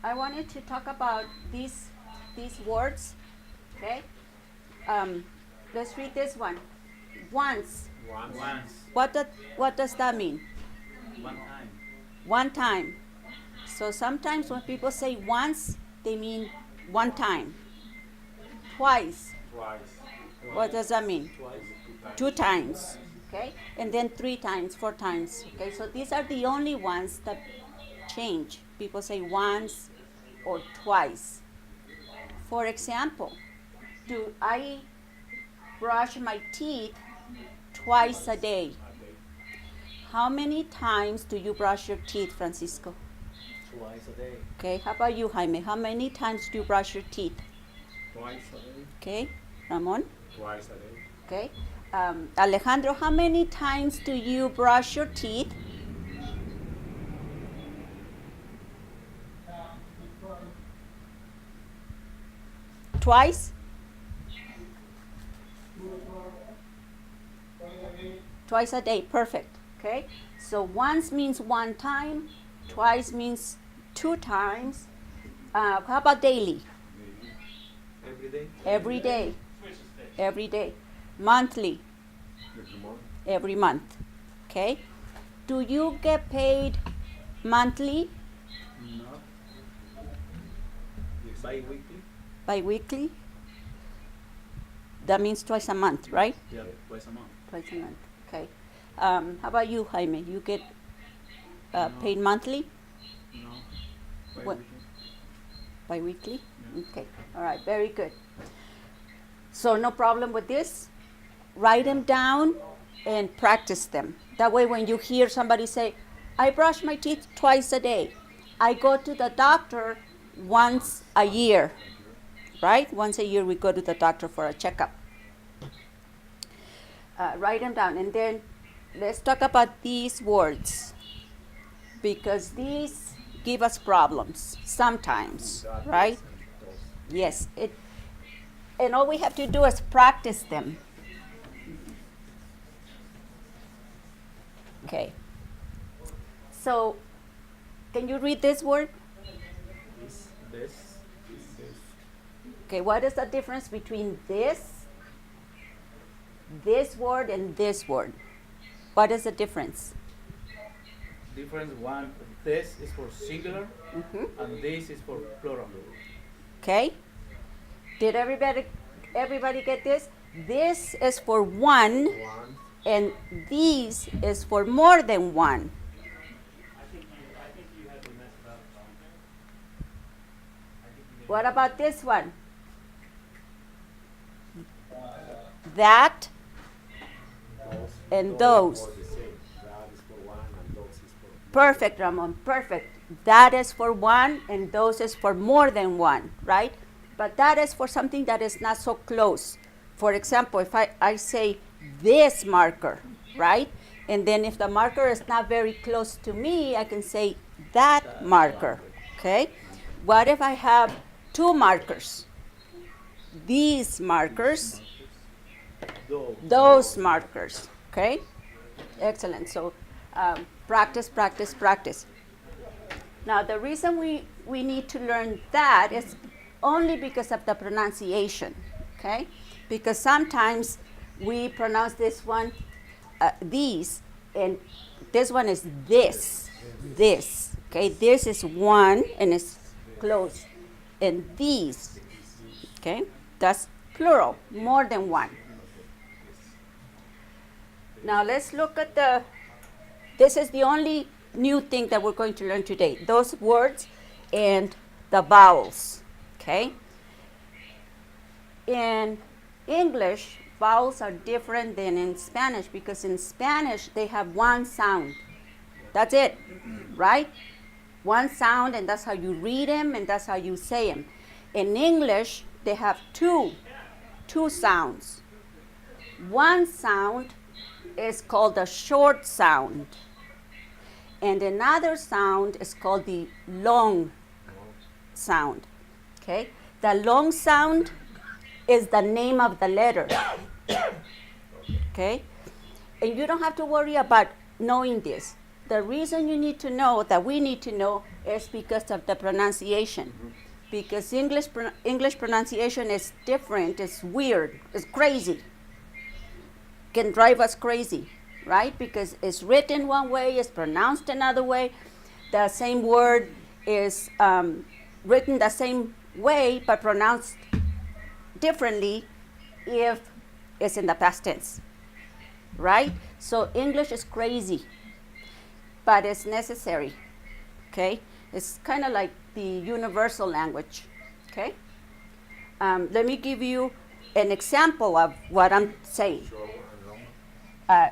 I wanted to talk about these words. Okay. Let's read this one. Once. Once. What does that mean? One time. One time. So sometimes when people say once, they mean one time. Twice. Twice. What does that mean? Twice. Two times. Okay. And then three times, four times. Okay. So these are the only ones that change. People say once or twice. For example, do I brush my teeth twice a day? How many times do you brush your teeth, Francisco? Twice a day. Okay, how about you, Jaime? How many times do you brush your teeth? Twice a day. Okay, Ramon? Twice a day. Okay. Alejandro, how many times do you brush your teeth? Twice? Twice a day, perfect. Okay, so once means one time, twice means two times. How about daily? Every day. Every day. Every day. Monthly. Every month. Okay. Do you get paid monthly? No. Bi-weekly. Bi-weekly? That means twice a month, right? Yeah, twice a month. Twice a month. Okay. How about you, Jaime? You get No. paid monthly? No. What? Bi-weekly. Bi-weekly? Yeah. Okay. All right. Very good. So no problem with this. Write them down and practice them. That way when you hear somebody say, I brush my teeth twice a day. I go to the doctor once a year. Right? Once a year we go to the doctor for a checkup. Write them down. And then let's talk about these words. Because these give us problems sometimes, right? Yes. And all we have to do is practice them. Okay. So, can you read this word? This. Okay, what is the difference between this word, and this word? What is the difference? Difference one. This is for singular, Mhm. and this is for plural. Okay? Did everybody get this? This is for one, One. and these is for more than one. I think you had to mess it up. What about this one? That and those. All the same. That is for one and those is for. Perfect, Ramon. Perfect. That is for one, and those is for more than one, right? But that is for something that is not so close. For example, if I say this marker, right? And then if the marker is not very close to me, I can say that marker, okay? What if I have two markers? These markers, those markers, okay? Excellent. So practice, practice, practice. Now, the reason we need to learn that is only because of the pronunciation, okay? Because sometimes we pronounce this one, these, and this one is this, okay? This is one, and it's close, and these, okay? That's plural, more than one. Now, let's look at this is the only new thing that we're going to learn today. Those words and the vowels, okay? In English, vowels are different than in Spanish because in Spanish they have one sound. That's it, right? One sound, and that's how you read them and that's how you say them. In English, they have two sounds. One sound is called the short sound, and another sound is called the long sound. Okay? The long sound is the name of the letter. Okay? And you don't have to worry about knowing this. the reason you need to know, that we need to know, is because of the pronunciation. Because English pronunciation is different, it's weird, it's crazy. Can drive us crazy, right? Because it's written one way, it's pronounced another way. The same word is written the same way but pronounced differently if it's in the past tense, right? So English is crazy, but it's necessary, okay? It's kind of like the universal language, okay? Let me give you an example of what I'm saying. Short and long.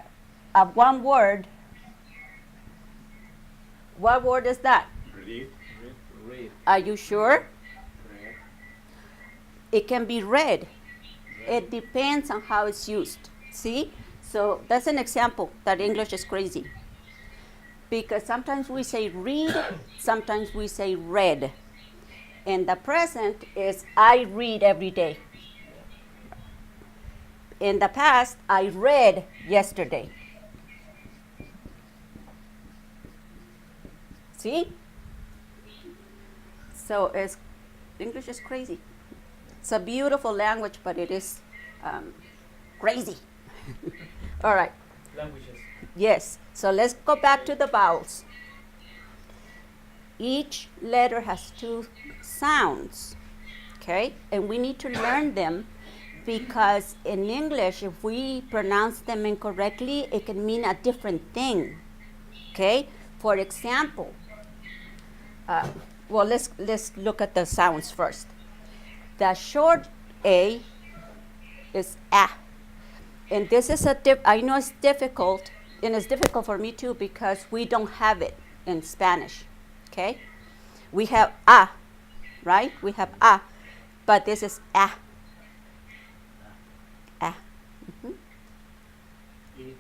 Of one word. What word is that? Read. Read. Are you sure? Read. It can be read. It depends on how it's used. See? So that's an example that English is crazy. Because sometimes we say read, sometimes we say read. And the present is I read every day. In the past, I read yesterday. See? So English is crazy. It's a beautiful language, but it is crazy. All right. Languages. Yes. So let's go back to the vowels. Each letter has two sounds, okay? And we need to learn them because in English, if we pronounce them incorrectly, it can mean a different thing, okay? For example, well, let's look at the sounds first. The short A is ah. And this is I know it's difficult, and it's difficult for me too because we don't have it in Spanish, okay? We have ah, right? We have ah, but this is ah. Ah. Mhm. E.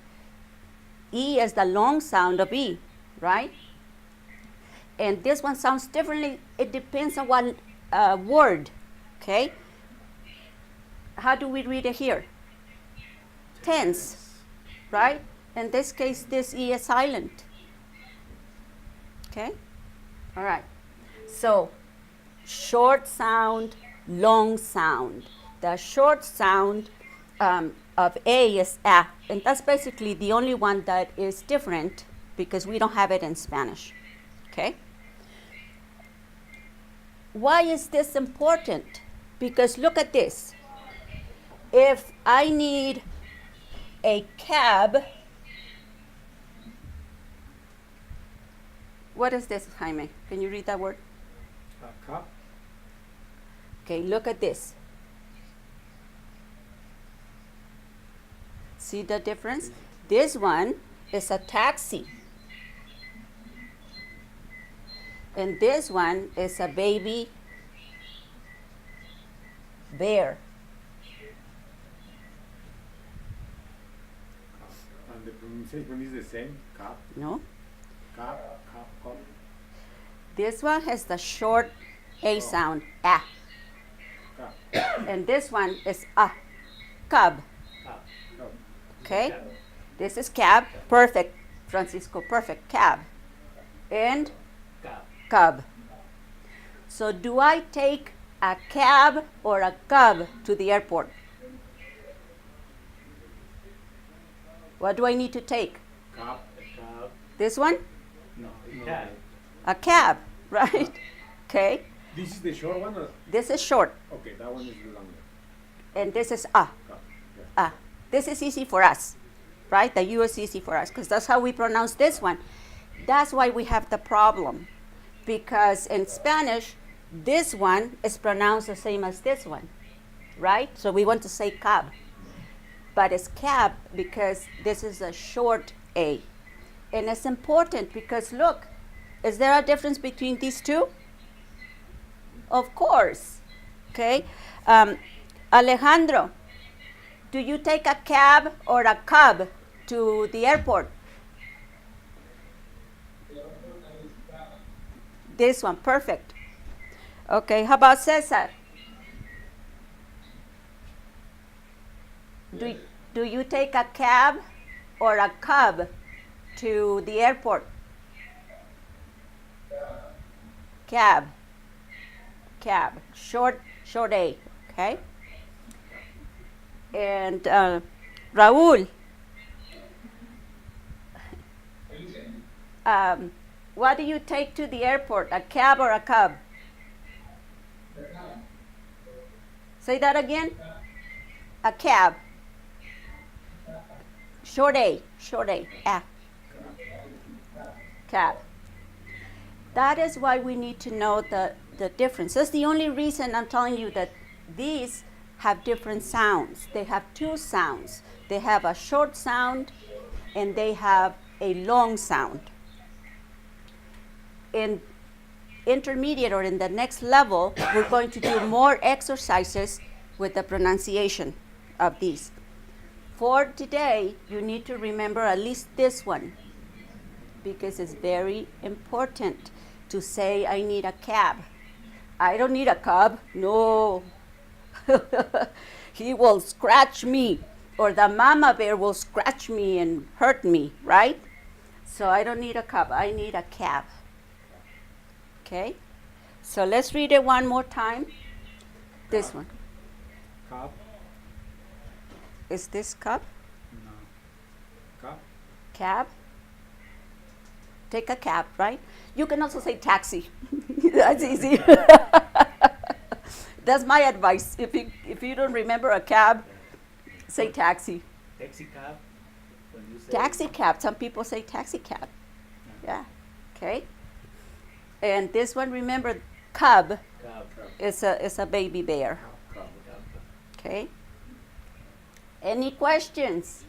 E is the long sound of E, right? And this one sounds differently. It depends on what word, okay? How do we read it here? Tense, right? In this case, this E is silent. Okay? All right. So, short sound, long sound. The short sound of A is A, and that's basically the only one that is different because we don't have it in Spanish. Okay? Why is this important? Because look at this. If I need a cab, what is this, Jaime? Can you read that word? A cup. Okay, look at this. See the difference? This one is a taxi. And this one is a baby bear. And the pronunciation is the same. Cup. No? Cup. Cup. Cup. This one has the short A sound, ah. Cup. And this one is ah, cub. Cup. Cup. Okay? Cab. This is cab. Perfect, Francisco, perfect. Cab. And Cab. cub. So do I take a cab or a cub to the airport? What do I need to take? Cup. Cab. This one? No. Cab. A cab, right? Okay. This is the short one. Or? This is short, Okay, that one is the longer. and this is ah. Cup. Yeah. Ah. This is easy for us, right? The U is easy for us because that's how we pronounce this one. That's why we have the problem, because in Spanish, this one is pronounced the same as this one, right? So we want to say cab, but it's cab because this is a short A. And it's important because look, is there a difference between these two? Of course, okay? Alejandro, do you take a cab or a cub to the airport? This one, perfect. Okay, how about Cesar? Do you take a cab or a cub to the airport? Cab. Cab. Short A. Okay. And Raúl. What do you take to the airport? A cab or a cub? Say that again. A cab. Short A. Ah. Cab. That is why we need to know the difference. That's the only reason I'm telling you that these have different sounds. They have two sounds. They have a short sound and they have a long sound. In intermediate or in the next level, we're going to do more exercises with the pronunciation of these. For today, you need to remember at least this one because it's very important to say, I need a cab. I don't need a cub. No. He will scratch me, or the mama bear will scratch me and hurt me, right? So I don't need a cub. I need a cab. Okay? So let's read it one more time. This one. Cab. Is this cub? No. Cab. Cab? Take a cab, right? You can also say taxi. That's easy. That's my advice. If you don't remember a cab, say taxi. Taxi cab. When you say Taxi cab. Some people say taxi cab. Yeah. Okay. And this one, remember, cub cab. is a baby bear. Cab. Okay. Any questions?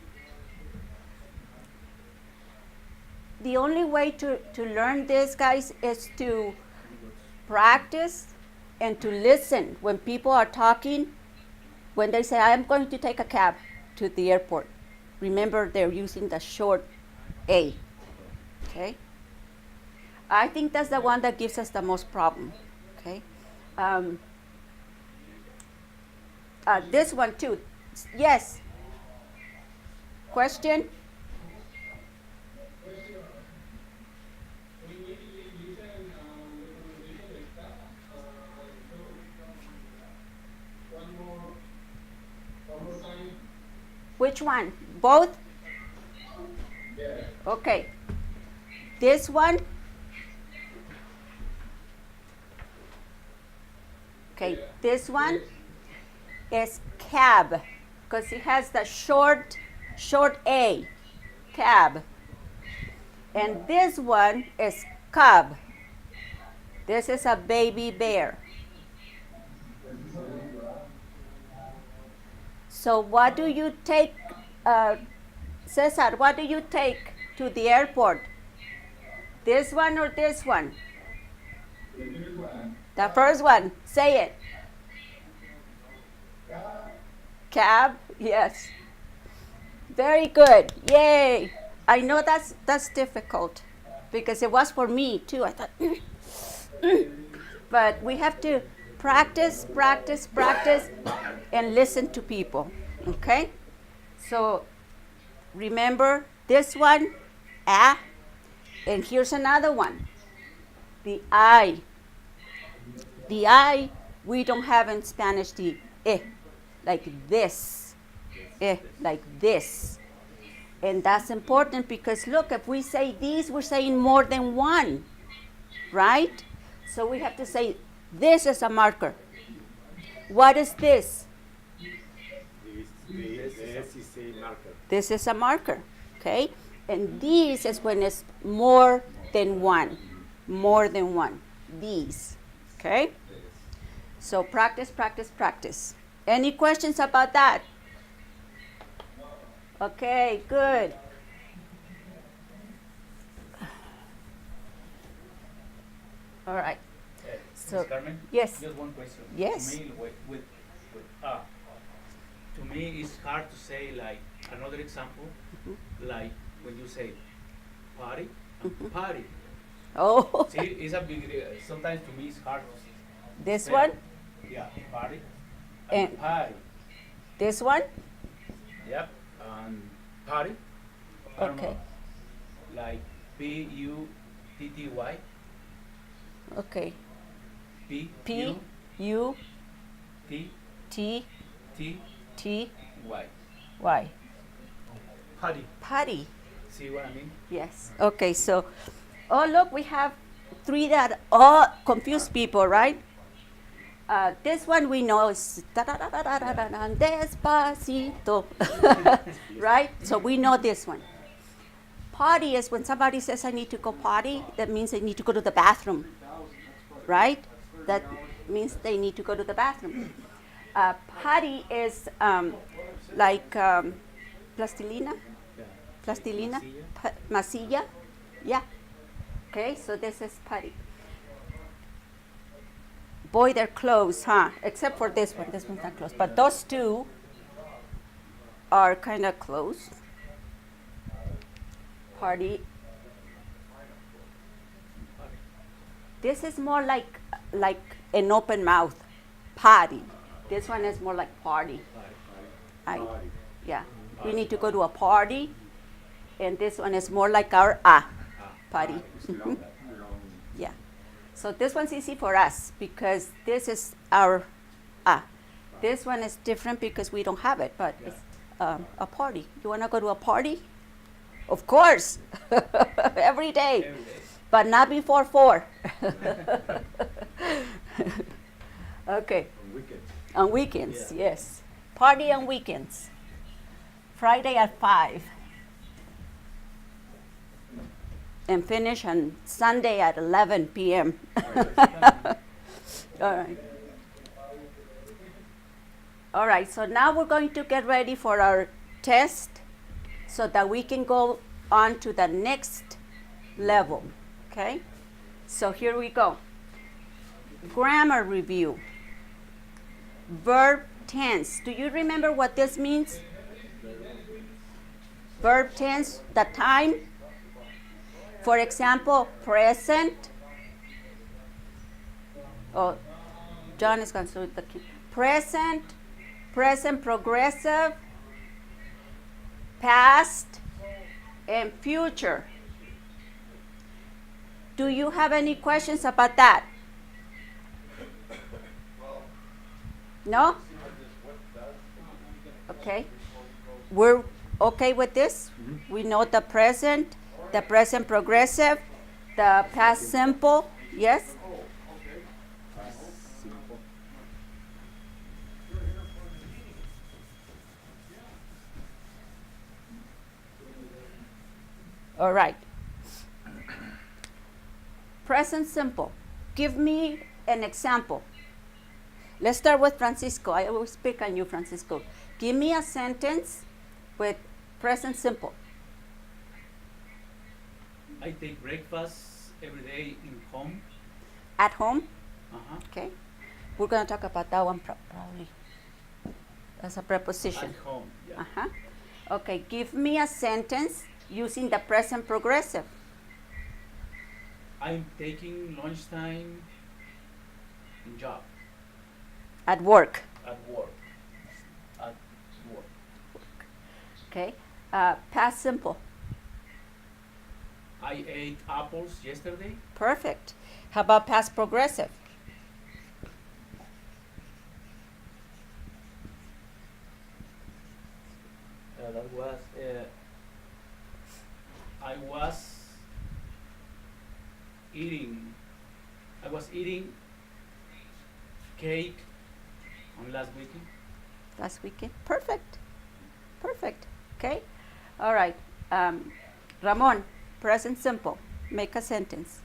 The only way to learn this, guys, is to practice and to listen when people are talking. When they say, I'm going to take a cab to the airport, remember they're using the short A. Okay? I think that's the one that gives us the most problem. Okay? This one too. Yes? Question? Which one? Both? Okay. This one? Okay, this one is cab because it has the short A, cab. And this one is cub. This is a baby bear. So what do you take, Cesar, what do you take to the airport? This one or this one? The first one. Say it. Cab? Yes. Very good. Yay. I know that's difficult because it was for me too. I thought, but we have to practice, and listen to people. Okay? So remember this one, ah, and here's another one, the I. The I, we don't have in Spanish the eh, like this, like this. And that's important because look, if we say these, we're saying more than one, right? So we have to say this is a marker. What is this? This is a marker. This is a marker, okay? And these is when it's more than one, these, okay? So practice. Any questions about that? Okay, good. All right. So, Ms. Carmen? yes. Just one question. Yes. To me, with to me, it's hard to say like another example, like when you say party and party. Oh, See, it's a big. Sometimes to me, it's hard to say. this Say, one, Yeah, party And- and party. this one. Yep, and party. I don't Okay. know, like Putty. Okay. P, P U, U T, T T, T Y. Y. Putty. Putty. See what I mean? Yes. Okay, so, oh, look, we have three that all confuse people, right? This one we know is despacito, right? So we know this one. Potty is when somebody says, I need to go potty, that means they need to go to the bathroom, right? That means they need to go to the bathroom. Potty is like plastilina, Yeah. plastilina, Masilla. masilla, yeah. Okay, so this is putty. Boy, they're close, huh? Except for this one. This one's not close. But those two are kind of close. Party. This is more like an open mouth. Party. This one is more like party. I, Party. yeah. We need to go to a party. And this one is more like our party. It's long. Yeah. So this one's easy for us because this is our This one is different because we don't have it, but it's a party. You want to go to a party? Of course. Every day. Every day. But not before 4. Okay. On weekends. On weekends, Yeah. yes. Party on weekends. Friday at 5. And finish on Sunday at 11 p.m. All right. All right, so now we're going to get ready for our test so that we can go on to the next level, okay? So here we go. Grammar review. Verb tense. Do you remember what this means? Verb tense, the time. For example, present. Oh, John is going to do the key. Present, present progressive, past, and future. Do you have any questions about that? No? Okay. We're okay with this? We know the present progressive, the past simple, yes? Past simple. All right. Present simple. Give me an example. Let's start with Francisco. I will speak on you, Francisco. Give me a sentence with present simple. I take breakfast every day in home. At home, Uh-huh. okay? We're going to talk about that one probably as a preposition. At home, yeah. Uh-huh. Okay, give me a sentence using the present progressive. I'm taking lunchtime in job, At work, at work. At work. okay? Past simple, I ate apples yesterday. perfect. How about past progressive? That was, I was eating cake on last weekend. Last weekend, perfect. Perfect, okay? All right, Ramon, present simple, make a sentence.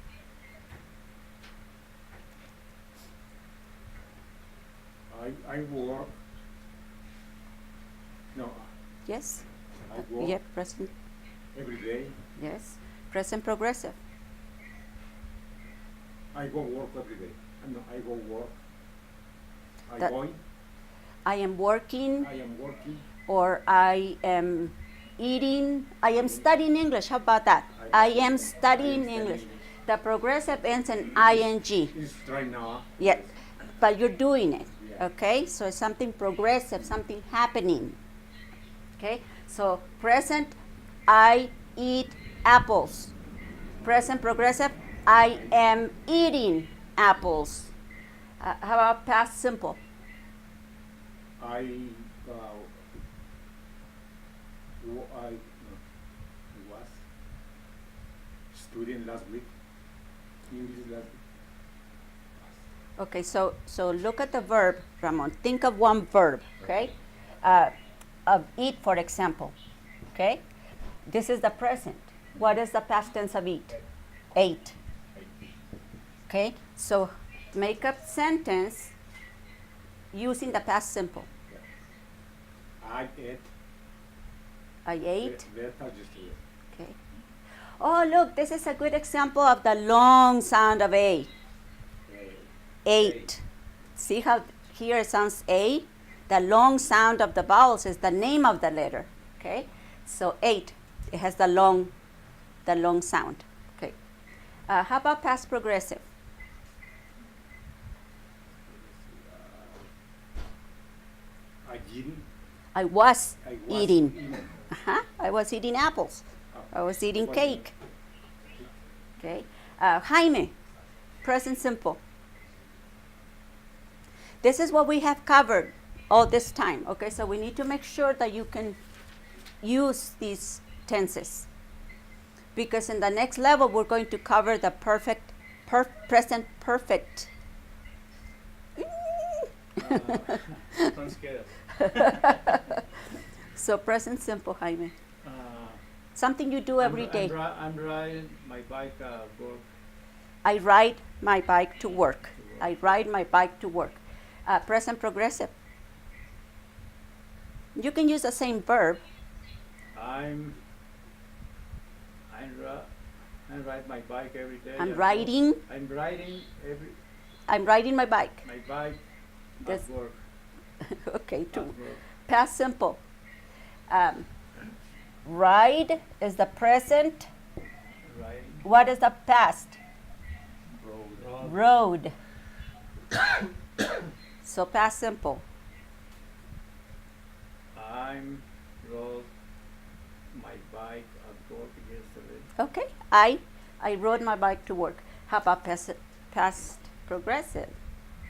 I work. No, Yes? I work Yeah, present, every day. yes. Present progressive, I go work every day. No, I go work. I That- going. I am working I am working. or I am eating, I am studying English, how about that? I am studying English. The progressive ends in ing. It's right now. Yeah, but you're doing it, Yeah. okay? So it's something progressive, something happening. Okay, so present, I eat apples. Present progressive, I am eating apples. How about past simple? I was studying last week. English last week. Okay, so look at the verb, Ramon. Think of one verb, okay? Of eat, for example, okay? This is the present. What is the past tense of eat? Ate. Okay, so make a sentence using the past simple. I ate. I ate. Later yesterday. Okay. Oh, look, this is a good example of the long sound of A. Ate. See how here it sounds A? The long sound of the vowels is the name of the letter. Okay? So ate. It has the long sound. Okay. How about past progressive? I was eating. I was eating apples. I was eating cake. Okay. Jaime, present simple. This is what we have covered all this time. Okay, so we need to make sure that you can use these tenses, because in the next level we're going to cover the present perfect. Don't scare us. So present simple, Jaime. Uh, Something you do every day. I'm riding my bike work. I ride my bike to work. I ride my bike to work. Present progressive. You can use the same verb. I ride my bike every day. I'm riding my bike. my bike That's- at work. Okay, At two. work. Past simple. Ride is the present. Riding. What is the past? Road. Road. So past simple. I'm rode my bike at work yesterday. Okay. I rode my bike to work. How about past progressive?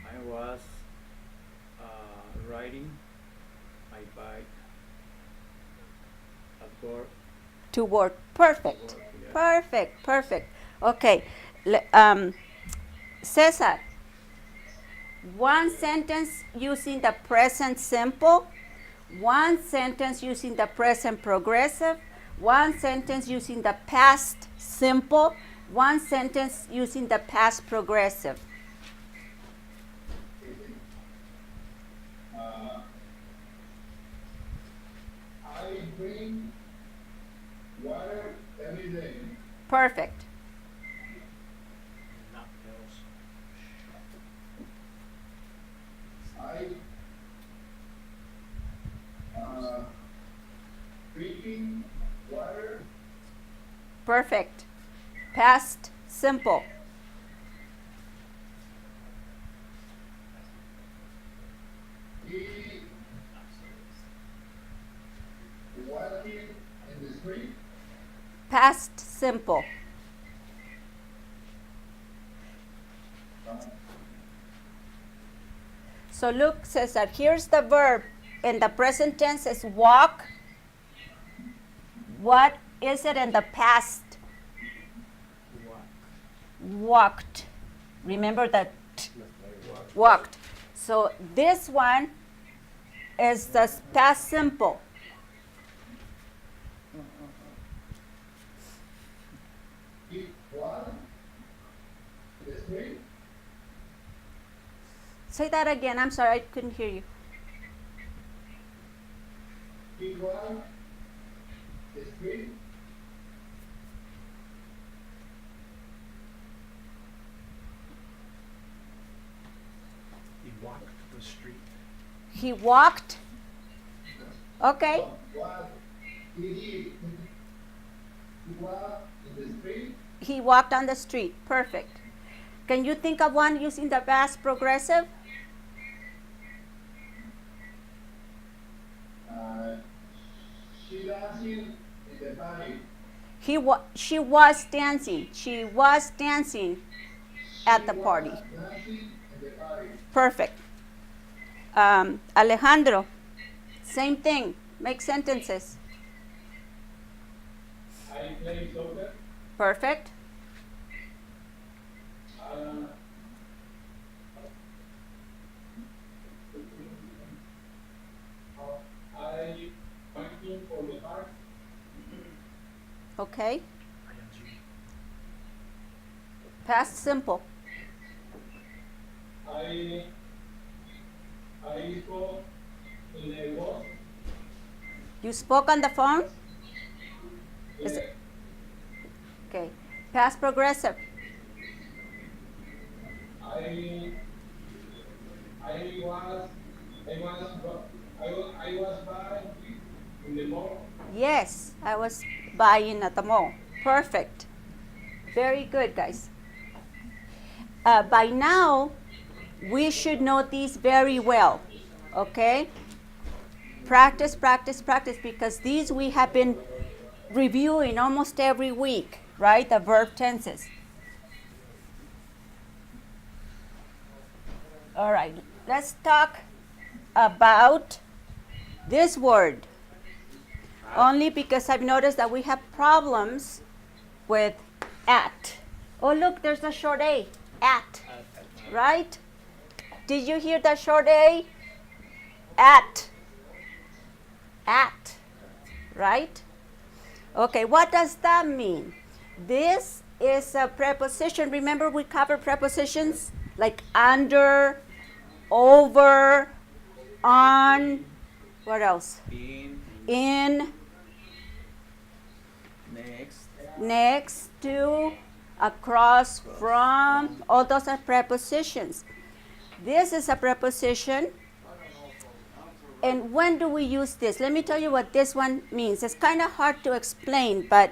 I was riding my bike at work. To work. Perfect. To work, yeah. Perfect. Okay. Cesar, one sentence using the present simple, one sentence using the present progressive, one sentence using the past simple, one sentence using the past progressive. I drink water every day. Perfect. Nothing else. I drinking water. Perfect. Past simple. He walking in the street. Past simple. So look, Cesar, here's the verb. In the present tense is walk. What is it in the past? Walked. Remember that walked. So this one is the past simple. He walk in the street. Say that again. I'm sorry, I couldn't hear you. He walk the street. He walked the street. He walked. Okay. What he did. He walk in the street. He walked on the street. Perfect. Can you think of one using the past progressive? She dancing in the party. She was dancing. She was dancing at the party. Dancing in the party. Perfect. Alejandro, same thing. Make sentences. I play soccer. Perfect. Uh, I waiting for the park. Okay. ING. Past simple. I go in the bus. You spoke on the phone? Is Yeah. it? Okay. Past progressive. I was I was by in the mall. Yes, I was buying at the mall. Perfect. Very good, guys. By now, we should know these very well. Okay? Practice, practice, practice, because these we have been reviewing almost every week, right? The verb tenses. All right, let's talk about this word. Only because I've noticed that we have problems with at. Oh, look, there's a short A. At. Right? Did you hear that short A? At. At. Right? Okay, what does that mean? This is a preposition. Remember we covered prepositions like under, over, on, what else? In, next to, across from, all those are prepositions. This is a preposition. And when do we use this? Let me tell you what this one means. It's kind of hard to explain, but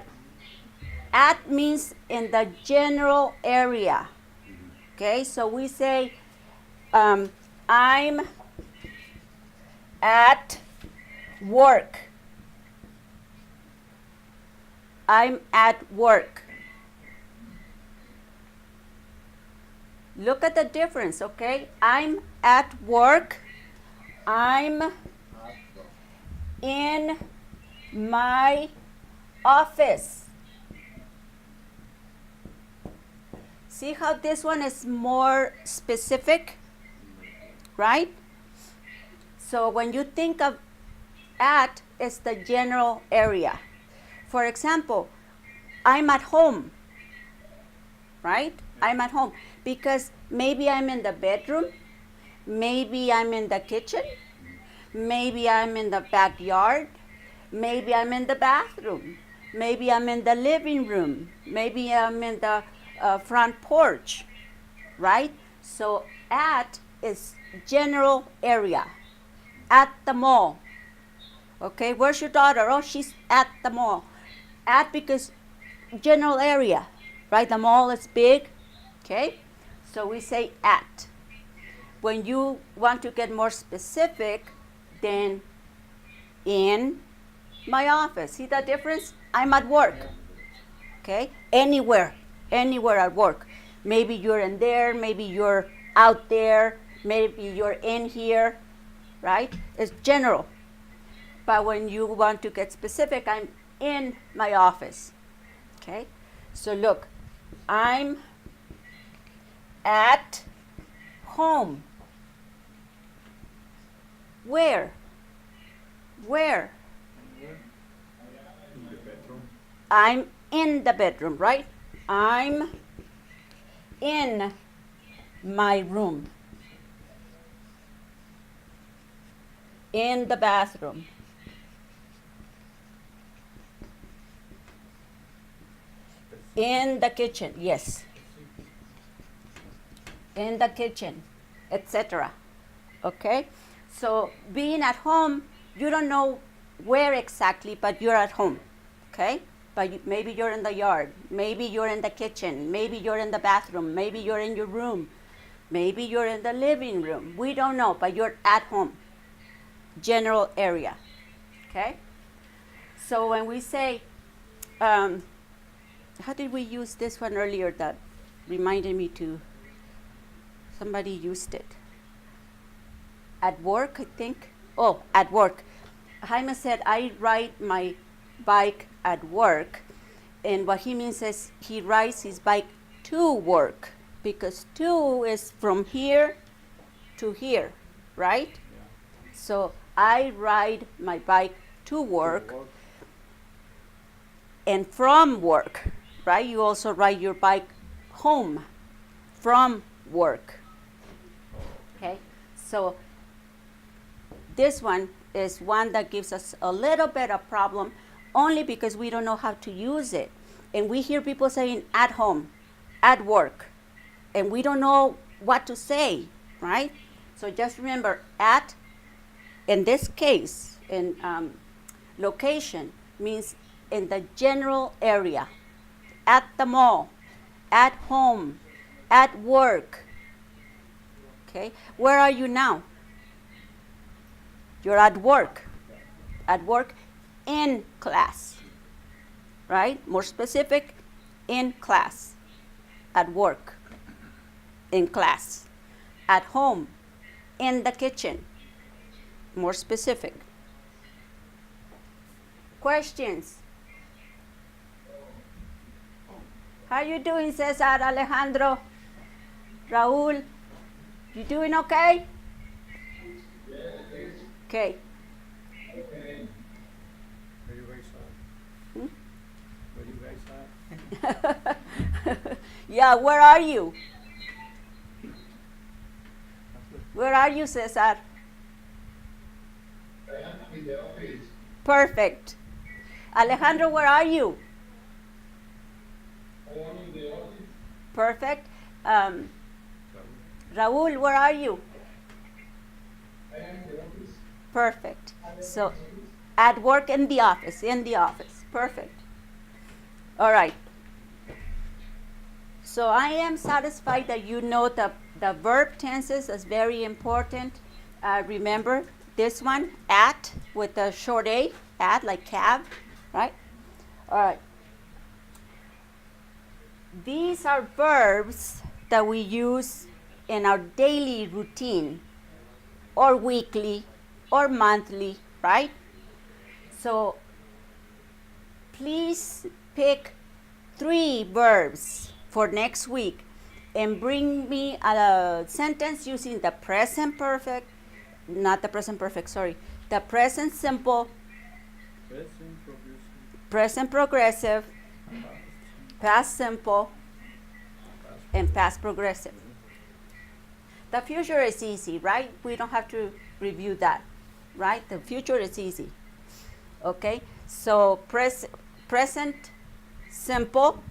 at means in the general area. Okay, so we say, I'm at work. I'm at work. Look at the difference, okay? I'm at work. I'm in my office. See how this one is more specific, right? So when you think of at, it's the general area. For example, I'm at home, right? I'm at home because maybe I'm in the bedroom, maybe I'm in the kitchen, maybe I'm in the backyard, maybe I'm in the bathroom, maybe I'm in the living room, maybe I'm in the front porch, right? So at is general area. At the mall. Okay, where's your daughter? Oh, she's at the mall. At because general area, right? The mall is big, okay? So we say at. When you want to get more specific, then in my office. See the difference? I'm at work, okay? Anywhere at work. Maybe you're in there, maybe you're out there, maybe you're in here, right? It's general. But when you want to get specific, I'm in my office, okay? So look, I'm at home. Where? Where? In the bedroom. I'm in the bedroom, right? I'm in my room. In the bathroom. In the kitchen, yes. In the kitchen, etc. Okay? So being at home, you don't know where exactly, but you're at home. Okay? But maybe you're in the yard, maybe you're in the kitchen, maybe you're in the bathroom, maybe you're in your room, maybe you're in the living room. We don't know, but you're at home. General area. Okay? So when we say, how did we use this one earlier that reminded me to Somebody used it. At work, I think. Oh, at work. Jaime said, I ride my bike at work. And what he means is he rides his bike to work, because to is from here to here, right? Yeah. So I ride my bike to work and from work, right? You also ride your bike home from work. Okay? So this one is one that gives us a little bit of problem only because we don't know how to use it. And we hear people saying at home, at work, and we don't know what to say, right? So just remember, at, in this case, in location, means in the general area, at the mall, at home, at work. Okay, where are you now? You're at work in class, right? More specific, in class, at work, in class, at home, in the kitchen, more specific. Questions? How you doing, Cesar, Alejandro, Raúl? You doing okay? Okay. Okay. Where you guys at? Hmm? Where you guys at? Yeah, where are you? Where are you, Cesar? I am in the office. Perfect. Alejandro, where are you? I am in the office. Perfect. Raúl, where are you? I am in the office. Perfect. So, at work, in the office, Perfect. All right. So I am satisfied that you know the verb tenses is very important. Remember this one, at, with the short a, at, like cab, right? All right. These are verbs that we use in our daily routine, or weekly, or monthly, right? So please pick 3 verbs for next week and bring me a sentence using the present perfect, not the present perfect, sorry, the present simple, present progressive, past simple, and past progressive. The future is easy, right? We don't have to review that, right? The future is easy. Okay, so present simple,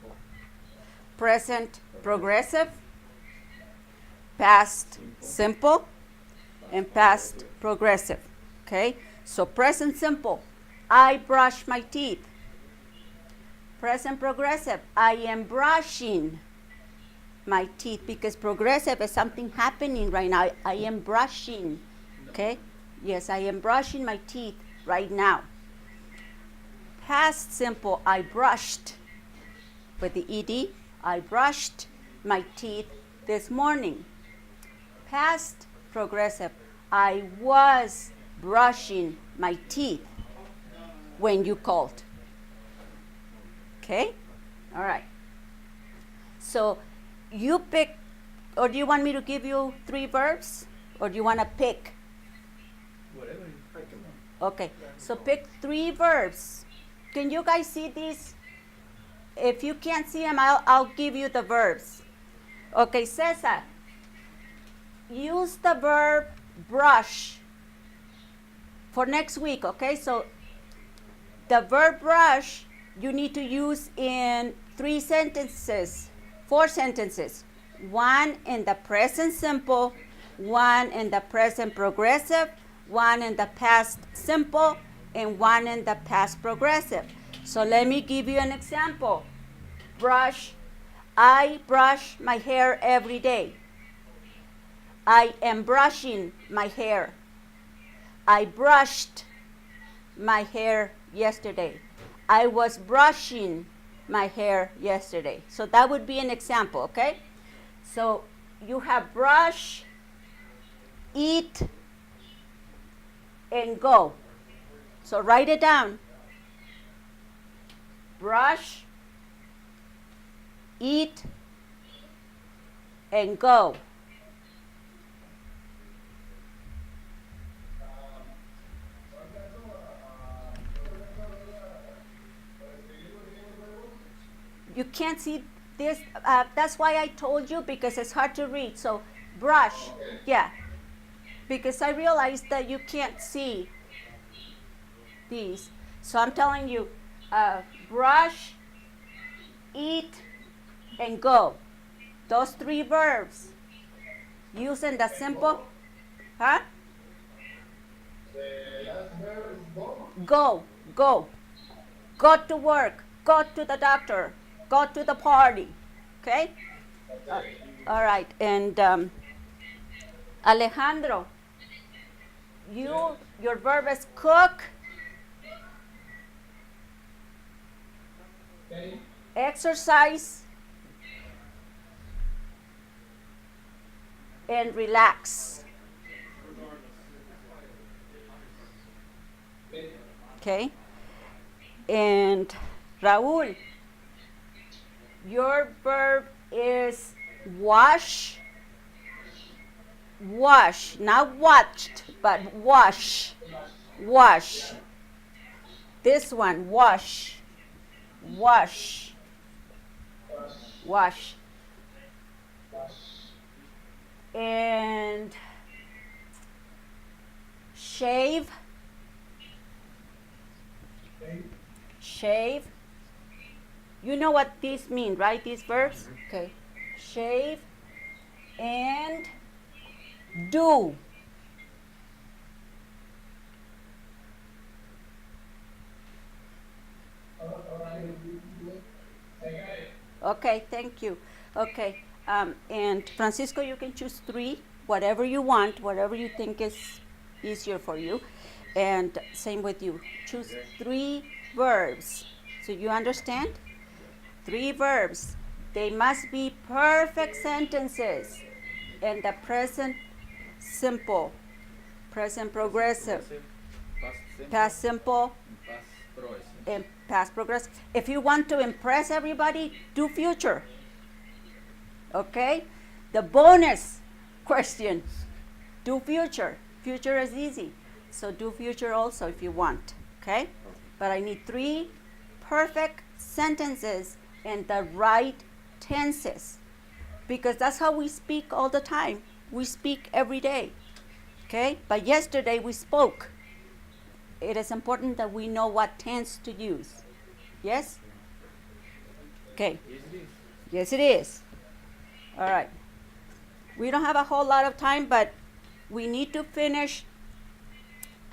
present progressive, past simple, and past progressive. Okay, so present simple, I brush my teeth. Present progressive, I am brushing my teeth, because progressive is something happening right now. I am brushing. Okay, yes, I am brushing my teeth right now. Past simple, I brushed with the ed. I brushed my teeth this morning. Past progressive, I was brushing my teeth when you called. Okay? All right. So you pick, or do you want me to give you 3 verbs? Or do you want to pick? Whatever. Okay, so pick 3 verbs. Can you guys see these? If you can't see them, I'll give you the verbs. Okay, Cesar, use the verb brush for next week, okay? So the verb brush you need to use in 3 sentences, 4 sentences. 1 in the present simple, 1 in the present progressive, 1 in the past simple, and 1 in the past progressive. So let me give you an example. Brush. I brush my hair every day. I am brushing my hair. I brushed my hair yesterday. I was brushing my hair yesterday. So that would be an example, okay? So you have brush, eat, and go. So write it down. Brush, eat, and go. You can't see this. That's why I told you, because it's hard to read. So brush, yeah, because I realized that you can't see these. So I'm telling you, brush, eat, and go. Those three verbs using the simple, huh? The last verb is go. Go, go. Go to work, go to the doctor, go to the party. Okay? All right. And Alejandro, your verb is cook, Okay. exercise, and relax. Okay. Okay? And Raul, your verb is wash, wash, not watched, but wash, wash. This one, wash, wash, Wash. wash. Wash. And shave, Okay. shave. You know what these mean, right? These verbs? Okay. Shave and do. I got it. Okay, thank you. Okay, and Francisco, you can choose three, whatever you want, whatever you think is easier for you. And same with you. Choose three verbs. So you understand? Three verbs. They must be perfect sentences in the present simple, present progressive, past simple, Past progressive. and past progressive. If you want to impress everybody, do future. Okay? The bonus question, do future. Future is easy. So do future also if you want. Okay? But I need three perfect sentences in the right tenses. Because that's how we speak all the time. We speak every day. Okay? But yesterday we spoke. It is important that we know what tense to use. Yes? Okay. Yes, it is. Yes, it is. All right. We don't have a whole lot of time, but we need to finish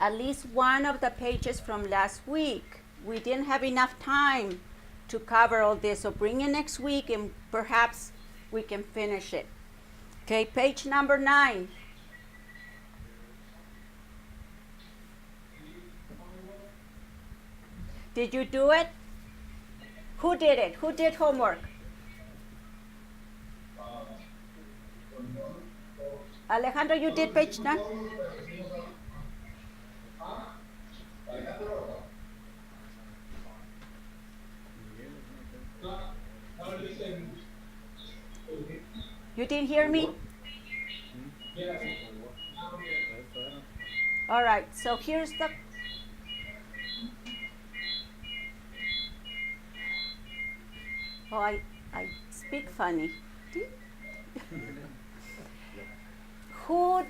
at least one of the pages from last week. We didn't have enough time to cover all this, so bring it next week and perhaps we can finish it. Okay, page number 9. Did you do it? Who did it? Who did homework? Alejandro, you did page 9? Alejandro. No, listen. You didn't hear me? Yes. All right, so here's the. Oh, I speak funny. Who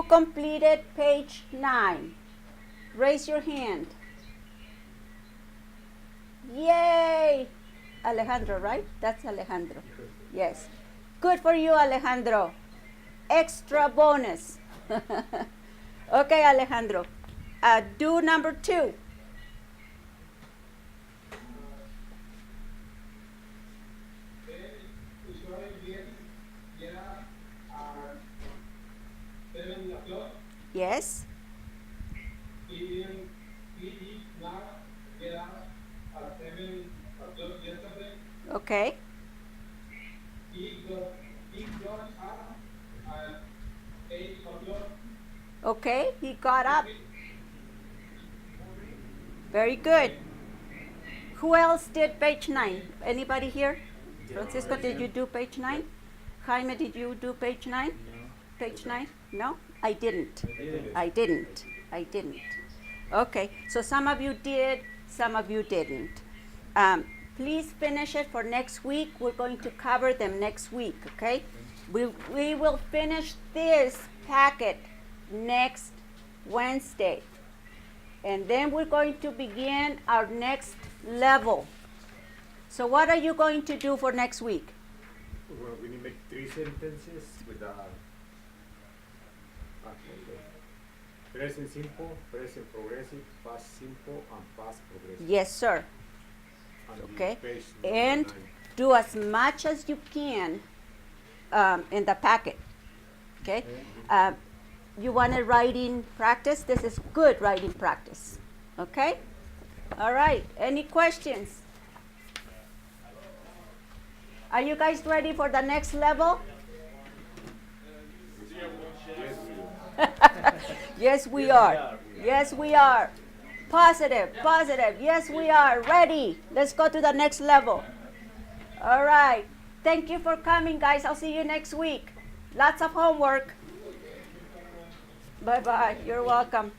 completed page 9? Raise your hand. Yay! Alejandro, right? That's Alejandro. Yes. Good for you, Alejandro. Extra bonus. Okay, Alejandro. Do number 2. Usually bien, llega a 7 o'clock. Yes. He not get up at 7 o'clock yesterday. Okay. He got Okay, he got up. Very good. Who else did page 9? Anybody here? Francisco, did you do page 9? Jaime, did you do page 9? Page 9? No? I didn't. I didn't. I didn't. Okay, so some of you did, some of you didn't. Please finish it for next week. We're going to cover them next week, okay? We will finish this packet next Wednesday. And then we're going to begin our next level. So what are you going to do for next week? Well, we need to make 3 sentences with present simple, present progressive, past simple, and past progressive. Yes, sir. And the Okay. page number And 9. do as much as you can in the packet. Okay? You want a writing practice? This is good writing practice. Okay? All right. Any questions? Are you guys ready for the next level? Yes, we do. Yes, we are. Yes, we are. Positive, positive. Yes, we are. Ready. Let's go to the next level. All right. Thank you for coming, guys. I'll see you next week. Lots of homework. Bye-bye. You're welcome.